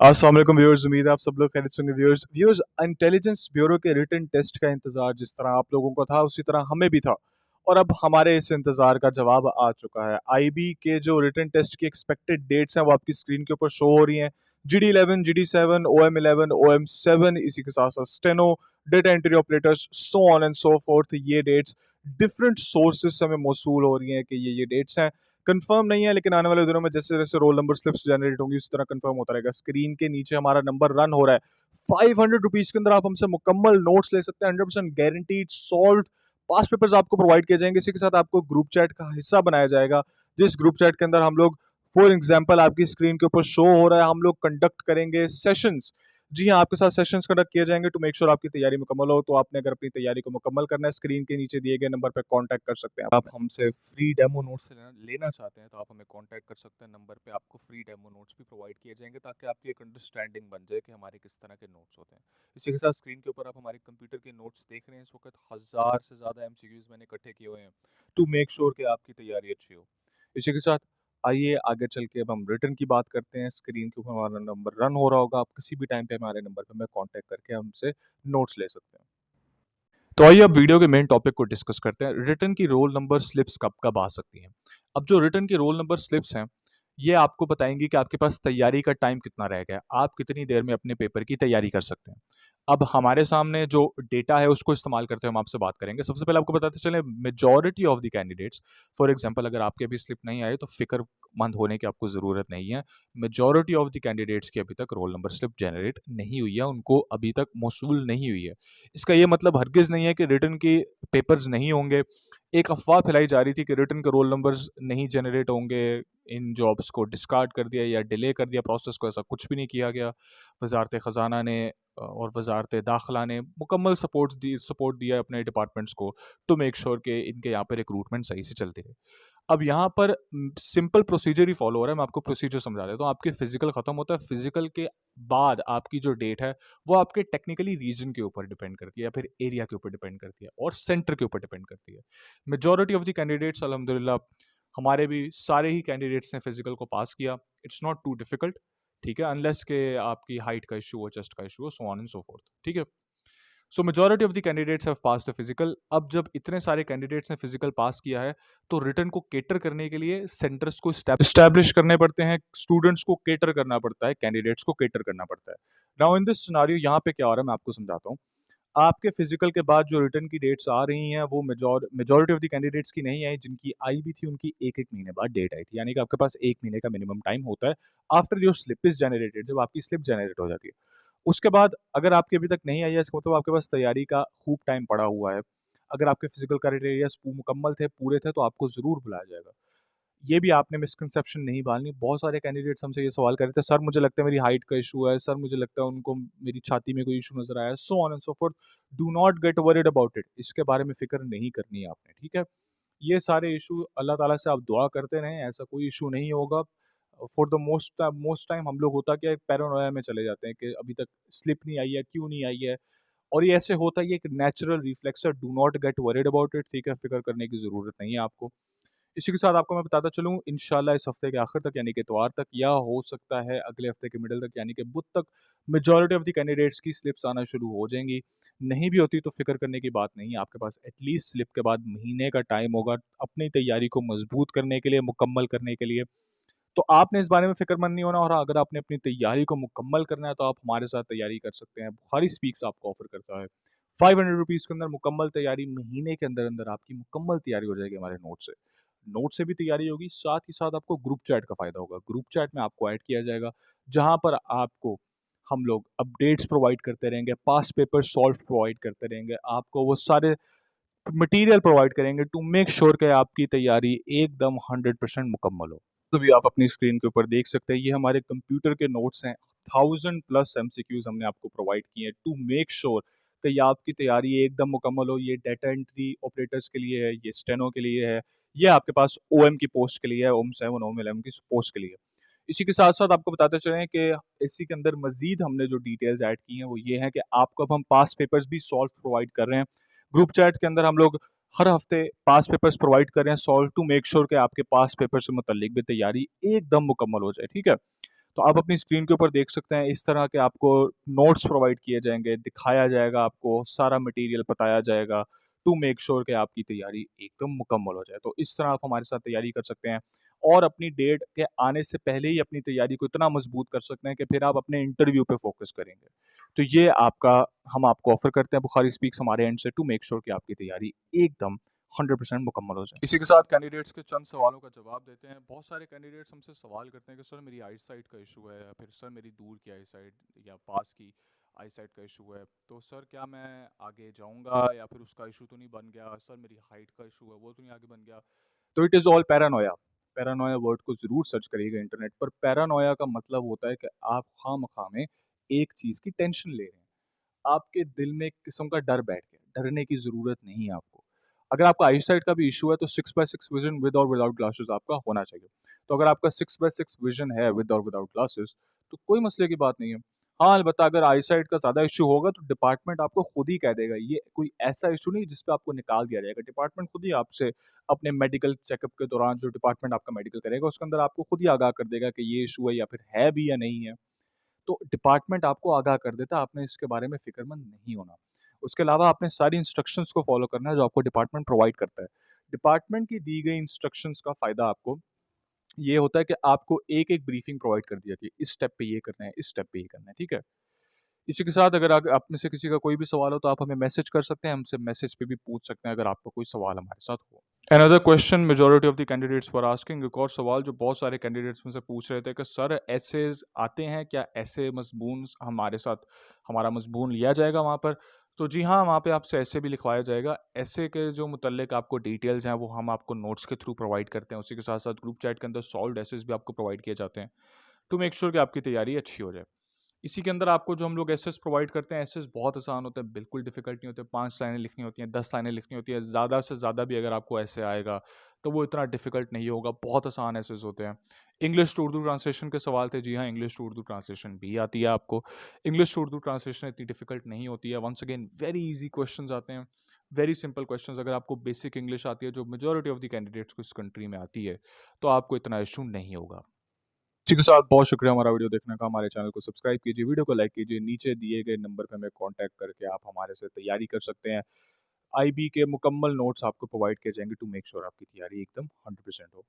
अस्सलाम वालेकुम व्यूअर्स, उम्मीद है आप सब लोग खैरियत से होंगे। व्यूअर्स इंटेलिजेंस ब्यूरो के रिटन टेस्ट का इंतजार जिस तरह आप लोगों को था उसी तरह हमें भी था, और अब हमारे इस इंतजार का जवाब आ चुका है। आईबी के जो रिटन टेस्ट की एक्सपेक्टेड डेट्स हैं वो आपकी स्क्रीन के ऊपर शो हो रही हैं। GD11, GD7, OM11, OM7, इसी के साथ साथ steno, data entry operators, so on and so fourth. ये डेट्स डिफरेंट सोर्सेज से हमें मौसूल हो रही हैं कि ये डेट्स हैं। कंफर्म नहीं है, लेकिन आने वाले दिनों में जैसे जैसे रोल नंबर स्लिप्स जनरेट होंगी उस तरह कंफर्म होता रहेगा। स्क्रीन के नीचे हमारा नंबर रन हो रहा है। 500 रुपीज के अंदर आप हमसे मुकम्मल नोट्स ले सकते हैं, 100% गारंटीड सॉल्व। पास पेपर्स आपको प्रोवाइड किए जाएंगे। इसी के साथ आपको ग्रुप चैट का हिस्सा बनाया जाएगा, जिस ग्रुप चैट के अंदर हम लोग, फॉर एग्जाम्पल आपकी स्क्रीन के ऊपर शो हो रहा है, हम लोग कंडक्ट करेंगे सेशंस। जी हाँ, आपके साथ सेशंस कंडक्ट किए जाएंगे टू मेक श्योर आपकी तैयारी मुकम्मल हो। तो आपने अगर अपनी तैयारी को मुकम्मल करना है, स्क्रीन के नीचे दिए गए नंबर पर कांटेक्ट कर सकते हैं। आप हमसे फ्री डेमो नोट्स लेना चाहते हैं तो आप हमें कांटेक्ट कर सकते हैं। नंबर पे आपको फ्री डेमो नोट्स भी प्रोवाइड किए जाएंगे ताकि आपकी एक अंडरस्टैंडिंग बन जाए कि हमारे किस तरह के नोट्स होते हैं। इसी के साथ स्क्रीन के ऊपर आप हमारे कंप्यूटर के नोट्स देख रहे हैं। इस वक्त 1000 से ज़्यादा MCQs मैंने इकट्ठे किए हुए हैं टू मेक श्योर कि आपकी तैयारी अच्छी हो। इसी के साथ आइए आगे चल के अब हम रिटर्न की बात करते हैं। स्क्रीन के ऊपर हमारा नंबर रन हो रहा होगा, आप किसी भी टाइम पे हमारे नंबर पे हमें कांटेक्ट करके हमसे नोट्स ले सकते हैं। तो आइए अब वीडियो के मेन टॉपिक को डिस्कस करते हैं। रिटर्न की रोल नंबर स्लिप्स कब कब आ सकती हैं। अब जो रिटर्न की रोल नंबर स्लिप्स हैं, ये आपको बताएंगी कि आपके पास तैयारी का टाइम कितना रह गया है, आप कितनी देर में अपने पेपर की तैयारी कर सकते हैं। अब हमारे सामने जो डेटा है उसको इस्तेमाल करते हुए हम आपसे बात करेंगे। सबसे पहले आपको बताते चले, majority of the candidates, for example अगर आपके अभी स्लिप नहीं आए तो फिक्रमंद होने की आपको ज़रूरत नहीं है। मेजॉरिटी ऑफ द कैंडिडेट्स की अभी तक रोल नंबर स्लिप जनरेट नहीं हुई है, उनको अभी तक मौसूल नहीं हुई है। इसका ये मतलब हरगिज़ नहीं है कि रिटर्न के पेपर्स नहीं होंगे। एक अफवाह फैलाई जा रही थी कि रिटर्न के रोल नंबर्स नहीं जनरेट होंगे, इन जॉब्स को डिस्कार्ड कर दिया या डिले कर दिया प्रोसेस को। ऐसा कुछ भी नहीं किया गया। वजारत ख़जाना ने और वजारत दाखिला ने मुकम्मल सपोर्ट दिया अपने डिपार्टमेंट्स को टू मेक श्योर कि इनके यहाँ पर रिक्रूटमेंट सही से चलती रहे। अब यहाँ पर सिंपल प्रोसीजर ही फॉलो हो रहा है। मैं आपको प्रोसीजर समझा देता हूँ। आपकी फिजिकल खत्म होता है, फिजिकल के बाद आपकी जो डेट है वो आपके टेक्निकली रीजन के ऊपर डिपेंड करती है या फिर एरिया के ऊपर डिपेंड करती है और सेंटर के ऊपर डिपेंड करती है। मेजॉरिटी ऑफ द कैंडिडेट्स अल्हम्दुलिल्लाह, हमारे भी सारे ही कैंडिडेट्स ने फिजिकल को पास किया। इट्स नॉट टू डिफिकल्ट, ठीक है, अनलेस के आपकी हाइट का इशू हो, चेस्ट का इशू हो, so on and so fourth, ठीक है। सो majority of the candidates have pass the physical. अब जब इतने सारे कैंडिडेट्स ने फिजिकल पास किया है तो रिटर्न को केटर करने के लिए सेंटर्स को स्टैब्लिश करने पड़ते हैं, स्टूडेंट्स को केटर करना पड़ता है, कैंडिडेट्स को केटर करना पड़ता है। नाउ इन दिस सिनेरियो यहाँ पे क्या हो रहा है मैं आपको समझाता हूँ। आपके फिजिकल के बाद जो रिटर्न की डेट्स आ रही हैं वो मेजॉरिटी ऑफ द कैंडिडेट्स की नहीं आई। जिनकी आई भी थी उनकी एक एक महीने बाद डेट आई थी, यानी कि आपके पास एक महीने का मिनिमम टाइम होता है after your slip is generated. जब आपकी स्लिप जनरेट हो जाती है उसके बाद अगर आपकी अभी तक नहीं आई है, इसका मतलब आपके पास तैयारी का खूब टाइम पड़ा हुआ है। अगर आपके फिजिकल क्राइटेरिया मुकम्मल थे, पूरे थे, तो आपको ज़रूर बुलाया जाएगा। ये भी आपने मिसकंसेप्शन नहीं डालनी। बहुत सारे कैंडिडेट्स हमसे ये सवाल कर रहे थे, सर मुझे लगता है मेरी हाइट का इशू है, सर मुझे लगता है उनको मेरी छाती में कोई इशू नजर आया, so on and so fourth. Do not gate worried about it, इसके बारे में फिक्र नहीं करनी है आपने, ठीक है। ये सारे इशू अल्लाह ताला से आप दुआ करते रहें, ऐसा कोई इशू नहीं होगा। फॉर द मोस्ट टाइम हम लोग होता क्या है, पैरानोया में चले जाते हैं कि अभी तक स्लिप नहीं आई है, क्यों नहीं आई है। और ये ऐसे होता है, ये एक नेचुरल रिफ्लेक्स है। Do not gate worried about it, ठीक है, फिक्र करने की ज़रूरत नहीं है आपको। इसी के साथ आपको मैं बताता चलूँ, इंशाल्लाह इस हफ्ते के आखिर तक यानी कि इतवार तक, या हो सकता है अगले हफ्ते के मिडल तक यानी कि बुध तक, मेजॉरिटी ऑफ द कैंडिडेट्स की स्लिप्स आना शुरू हो जाएंगी। नहीं भी होती तो फिक्र करने की बात नहीं है, आपके पास एटलीस्ट स्लिप के बाद महीने का टाइम होगा अपनी तैयारी को मजबूत करने के लिए, मुकम्मल करने के लिए। तो आपने इस बारे में फिक्रमंद नहीं होना। और अगर आपने अपनी तैयारी को मुकम्मल करना है तो आप हमारे साथ तैयारी कर सकते हैं। बुखारी स्पीक्स आपको ऑफर करता है 500 रुपीज़ के अंदर मुकम्मल तैयारी। महीने के अंदर अंदर आपकी मुकम्मल तैयारी हो जाएगी हमारे नोट से भी तैयारी होगी। साथ ही साथ आपको ग्रुप चैट का फ़ायदा होगा। ग्रुप चैट में आपको ऐड किया जाएगा, जहाँ पर आपको हम लोग अपडेट्स प्रोवाइड करते रहेंगे, पास पेपर सॉल्व प्रोवाइड करते रहेंगे, आपको वो सारे मटेरियल प्रोवाइड करेंगे टू मेक श्योर कि आपकी तैयारी एकदम 100% मुकम्मल हो। तो भी आप अपनी स्क्रीन के ऊपर देख सकते हैं, ये हमारे कंप्यूटर के नोट्स हैं। 1000+ MCQs हमने आपको प्रोवाइड किए हैं टू मेक श्योर कि ये आपकी तैयारी एकदम मुकम्मल हो। ये डेटा एंट्री ऑपरेटर्स के लिए है, ये स्टेनो के लिए है, ये आपके पास OM की पोस्ट के लिए है, OM7, OM11 की पोस्ट के लिए। इसी के साथ साथ आपको बताते चलें कि इसी के अंदर मजीद हमने जो डिटेल्स ऐड की हैं वो ये हैं कि आपको अब हम पास पेपर्स भी सॉल्व प्रोवाइड कर रहे हैं। ग्रुप चैट के अंदर हम लोग हर हफ्ते पास पेपर्स प्रोवाइड कर रहे हैं सॉल्व टू मेक श्योर कि आपके पास पेपर से मुतल्लिक भी तैयारी एकदम मुकम्मल हो जाए, ठीक है। तो आप अपनी स्क्रीन के ऊपर देख सकते हैं इस तरह के आपको नोट्स प्रोवाइड किए जाएँगे, दिखाया जाएगा आपको, सारा मटेरियल बताया जाएगा टू मेक श्योर कि आपकी तैयारी एकदम मुकम्मल हो जाए। तो इस तरह आप हमारे साथ तैयारी कर सकते हैं और अपनी डेट के आने से पहले ही अपनी तैयारी को इतना मज़बूत कर सकते हैं कि फिर आप अपने इंटरव्यू पे फ़ोकस करेंगे। तो ये आपका हम आपको ऑफ़र करते हैं बुखारी स्पीक्स हमारे एंड से टू मेक श्योर कि आपकी तैयारी एकदम 100% मुकम्मल हो जाए। इसी के साथ कैंडिडेट्स के चंद सवालों का जवाब देते हैं। बहुत सारे कैंडिडेट्स हमसे सवाल करते हैं कि सर मेरी आई साइट का इशू है या फिर सर मेरी दूर की आई साइट या पास की आई साइट का इशू है, तो सर क्या मैं आगे जाऊंगा या फिर उसका इशू तो नहीं बन गया, सर मेरी हाइट का इशू है वो तो नहीं आगे बन गया। तो it is all Paranoia. Paranoia word को ज़रूर सर्च करिएगा इंटरनेट पर। पैरानोया का मतलब होता है कि आप खामखा में एक चीज़ की टेंशन ले रहे हैं, आपके दिल में एक किस्म का डर बैठ गया। डरने की ज़रूरत नहीं है आपको। अगर आपका आई साइट का भी इशू है तो 6/6 विजन विद और विदाउट ग्लासेस आपका होना चाहिए। तो अगर आपका 6/6 विजन है विद और विदाउट ग्लासेस तो कोई मसले की बात नहीं है। हाँ, अलबत्ता अगर आई साइट का ज़्यादा इशू होगा तो डिपार्टमेंट आपको खुद ही कह देगा। ये कोई ऐसा इशू नहीं जिस पे आपको निकाल दिया जाएगा। डिपार्टमेंट खुद ही आपसे अपने मेडिकल चेकअप के दौरान, जो डिपार्टमेंट आपका मेडिकल करेगा उसके अंदर आपको खुद ही आगाह कर देगा कि ये इशू है या फिर है भी या नहीं है। तो डिपार्टमेंट आपको आगाह कर देता है, आपने इसके बारे में फ़िक्रमंद नहीं होना। उसके अलावा आपने सारी इंस्ट्रक्शंस को फ़ॉलो करना है जो आपको डिपार्टमेंट प्रोवाइड करता है। डिपार्टमेंट की दी गई इंस्ट्रक्शंस का फ़ायदा आपको ये होता है कि आपको एक-एक ब्रीफिंग प्रोवाइड कर दी जाती है। इस स्टेप पे ये करना है, इस स्टेप पे ये करना है, ठीक है? इसी के साथ अगर आप में से किसी का कोई भी सवाल हो तो आप हमें मैसेज कर सकते हैं, हमसे मैसेज पे भी पूछ सकते हैं अगर आपका कोई सवाल हमारे साथ हो। Another question majority of the candidates were asking, एक और सवाल जो बहुत सारे कैंडिडेट्स में से पूछ रहे थे कि सर एसेज आते हैं क्या, ऐसे मज़मून हमारे साथ हमारा मज़मून लिया जाएगा वहाँ पर? तो जी हाँ, वहाँ पे आपसे ऐसे भी लिखवाया जाएगा। ऐसे के जो मुतल्लिक आपको डिटेल्स हैं वो हम आपको नोट्स के थ्रू प्रोवाइड करते हैं। उसी के साथ-साथ ग्रुप चैट के अंदर सॉल्व्ड एसेज भी आपको प्रोवाइड किए जाते हैं, टू मेक श्योर कि आपकी तैयारी अच्छी हो जाए। इसी के अंदर आपको जो हम लोग एसेस प्रोवाइड करते हैं, एसेस बहुत आसान होते हैं, बिल्कुल डिफिकल्ट नहीं होते। 5 लाइनें लिखनी होती हैं, 10 लाइनें लिखनी होती है। ज़्यादा से ज़्यादा भी अगर आपको ऐसे आएगा तो वो इतना डिफिकल्ट नहीं होगा, बहुत आसान एसेस होते हैं। इंग्लिश टू उर्दू ट्रांसलेशन के सवाल थे, जी हाँ, इंग्लिश टू उर्दू ट्रांसलेशन भी आती है आपको। इंग्लिश टू उर्दू ट्रांसलेशन इतनी डिफिकल्ट नहीं होती है। Once again very easy questions आते हैं, वेरी सिंपल क्वेश्चंस। अगर आपको बेसिक इंग्लिश आती है जो मेजॉरिटी ऑफ द कैंडिडेट्स को इस कंट्री में आती है तो आपको इतना इशू नहीं होगा। इसी के साथ बहुत शुक्रिया हमारा वीडियो देखने का। हमारे चैनल को सब्सक्राइब कीजिए, वीडियो को लाइक कीजिए, नीचे दिए गए नंबर पे हमें कांटेक्ट करके आप हमारे से तैयारी कर सकते हैं। आईबी के मुकम्मल नोट्स आपको प्रोवाइड किए जाएंगे टू मेक श्योर आपकी तैयारी एकदम 100% हो।